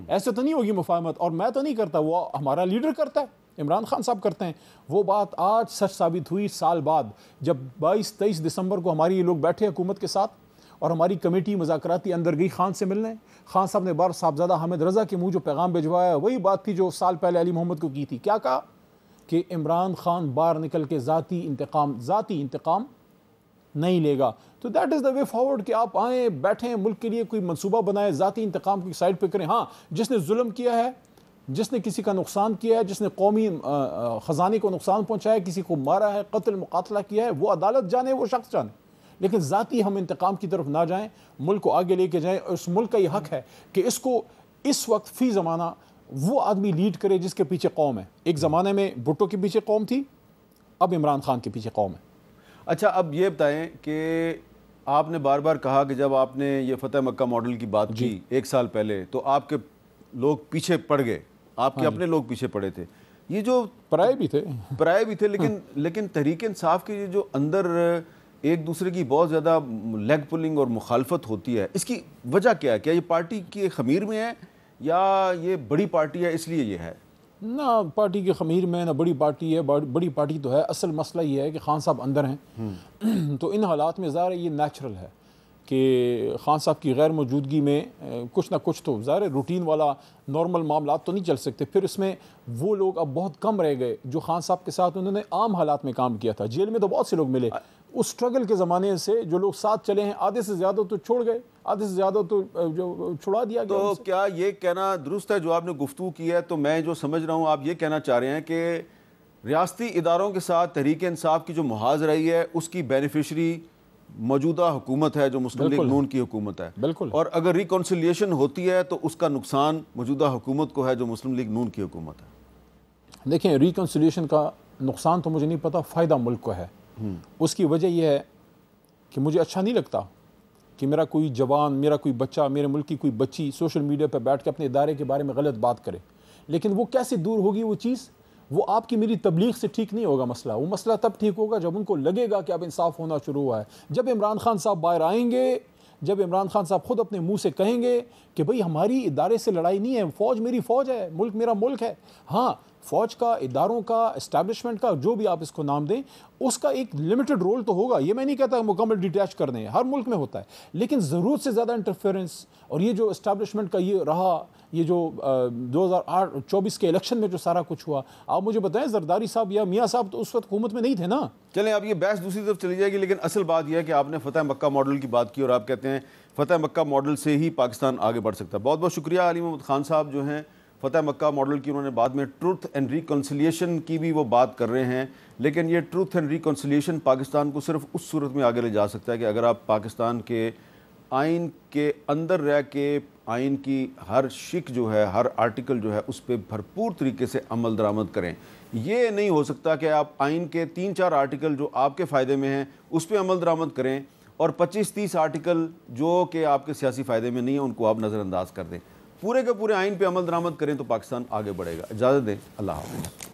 ऐसे तो नहीं होगी मुफाहमत। और मैं तो नहीं करता, वो हमारा लीडर करता है, इमरान खान साहब करते हैं। वो बात आज सच साबित हुई साल बाद, जब 22-23 दिसंबर को हमारी ये लोग बैठे हुकूमत के साथ और हमारी कमेटी मुज़ाकराती अंदर गई खान से मिलने। खान साहब ने बार साहबजादा हामिद रज़ा के मुँह जो पैगाम भिजवाया वही बात थी जो साल पहले अली मोहम्मद को की थी। क्या कहा कि इमरान खान बाहर निकल के ज़ाती इंतकाम नहीं लेगा। तो that is the way forward कि आप आएँ, बैठें, मुल्क के लिए कोई मनसूबा बनाएं, ज़ाती इंतकाम की साइड पर करें। हाँ, जिसने जुल्म किया है, जिसने किसी का नुकसान किया है, जिसने कौमी ख़जाने को नुकसान पहुँचाया, किसी को मारा है, कत्ल मुकातला किया है, वो अदालत जाने, वो शख्स जाने, लेकिन ज़ाती हम इंतकाम की तरफ ना जाएं, मुल्क को आगे लेके जाएं। और उस मुल्क का ये हक है कि इसको इस वक्त फ़ी ज़माना वो आदमी लीड करे जिसके पीछे कौम है। एक ज़माने में भुट्टो के पीछे कौम थी, अब इमरान खान के पीछे कौम है। अच्छा, अब ये बताएं कि आपने बार बार कहा कि जब आपने ये फतह मक्का मॉडल की बात की 1 साल पहले, तो आपके लोग पीछे पड़ गए, आपके अपने लोग पीछे पड़े थे। ये जो पराए भी थे लेकिन तहरीक इंसाफ के जो अंदर एक दूसरे की बहुत ज़्यादा लेग पुलिंग और मुखालफत होती है, इसकी वजह क्या है? क्या ये पार्टी की खमीर में है या ये बड़ी पार्टी है इसलिए ये है? ना पार्टी के खमीर में, ना बड़ी पार्टी है। बड़ी पार्टी तो है, असल मसला ये है कि खान साहब अंदर हैं। तो इन हालात में ज़ाहिर ये नेचुरल है कि खान साहब की गैर मौजूदगी में कुछ ना कुछ तो ज़ाहिर रूटीन वाला नॉर्मल मामला तो नहीं चल सकते। फिर इसमें वो लोग अब बहुत कम रह गए जो खान साहब के साथ उन्होंने आम हालात में काम किया था। जेल में तो बहुत से लोग मिले उस स्ट्रगल के ज़माने से, जो लोग साथ चले हैं, आधे से ज़्यादा तो छोड़ गए, आधे से ज़्यादा तो जो छुड़ा दिया गया। तो क्या ये कहना दुरुस्त है जो आपने गुफ्तगू की है? तो मैं जो समझ रहा हूँ आप ये कहना चाह रहे हैं कि रियासती इदारों के साथ तहरीक इंसाफ की जो मुहाज रही है उसकी बेनिफिशरी मौजूदा हुकूमत है जो मुस्लिम लीग नून की हुकूमत है, बिल्कुल, और अगर रिकॉन्सिलिएशन होती है तो उसका नुकसान मौजूदा हुकूमत को है जो मुस्लिम लीग नून की हुकूमत है। देखें, रिकॉन्सिलिएशन का नुकसान तो मुझे नहीं पता, फ़ायदा मुल्क को है। उसकी वजह यह है कि मुझे अच्छा नहीं लगता कि मेरा कोई जवान, मेरा कोई बच्चा, मेरे मुल्क की कोई बच्ची सोशल मीडिया पर बैठ के अपने इदारे के बारे में गलत बात करे। लेकिन वो कैसे दूर होगी वो चीज़? वो आपकी मेरी तबलीग से ठीक नहीं होगा मसला। वो मसला तब ठीक होगा जब उनको लगेगा कि अब इंसाफ होना शुरू हुआ है। जब इमरान खान साहब बाहर आएंगे, जब इमरान खान साहब खुद अपने मुंह से कहेंगे कि भाई हमारी इदारे से लड़ाई नहीं है, फ़ौज मेरी फ़ौज है, मुल्क मेरा मुल्क है। हाँ, फ़ौज का, इदारों का, इस्टेब्लिशमेंट का, जो भी आप इसको नाम दें, उसका एक लिमिटेड रोल तो होगा। ये मैं नहीं कहता मुकम्मल डिटैच कर दें, हर मुल्क में होता है। लेकिन ज़रूरत से ज़्यादा इंटरफेरेंस और ये जो इस्टेब्लिशमेंट का ये रहा, ये जो 2024 के इलेक्शन में जो सारा कुछ हुआ, आप मुझे बताएं, जरदारी साहब या मियाँ साहब तो उस वक्त हुकूमत में नहीं थे ना। चलें, अब ये बहस दूसरी तरफ चली जाएगी, लेकिन असल बात यह है कि आपने फ़तेह मक्का मॉडल की बात की और आप कहते हैं फ़तेह मक्का मॉडल से ही पाकिस्तान आगे बढ़ सकता है। बहुत बहुत शुक्रिया अली मोहम्मद खान साहब जो हैं फ़तेह मक्का मॉडल की, उन्होंने बाद में ट्रुथ एंड रिकॉन्सिलिएशन की भी वो बात कर रहे हैं। लेकिन ये ट्रुथ एंड रिकॉन्सिलिएशन पाकिस्तान को सिर्फ उस सूरत में आगे ले जा सकता है कि अगर आप पाकिस्तान के आइन के अंदर रह के आइन की हर शिक जो है, हर आर्टिकल जो है, उस पर भरपूर तरीके से अमल दरामद करें। ये नहीं हो सकता कि आप आइन के 3-4 आर्टिकल जो आपके फ़ायदे में हैं उस पर अमल दरामद करें और 25-30 आर्टिकल जो कि आपके सियासी फ़ायदे में नहीं है उनको आप नज़रअंदाज कर दें। पूरे के पूरे आइन पे अमल दरामद करें तो पाकिस्तान आगे बढ़ेगा। इजाज़त दें, अल्लाह हाफ़िज़।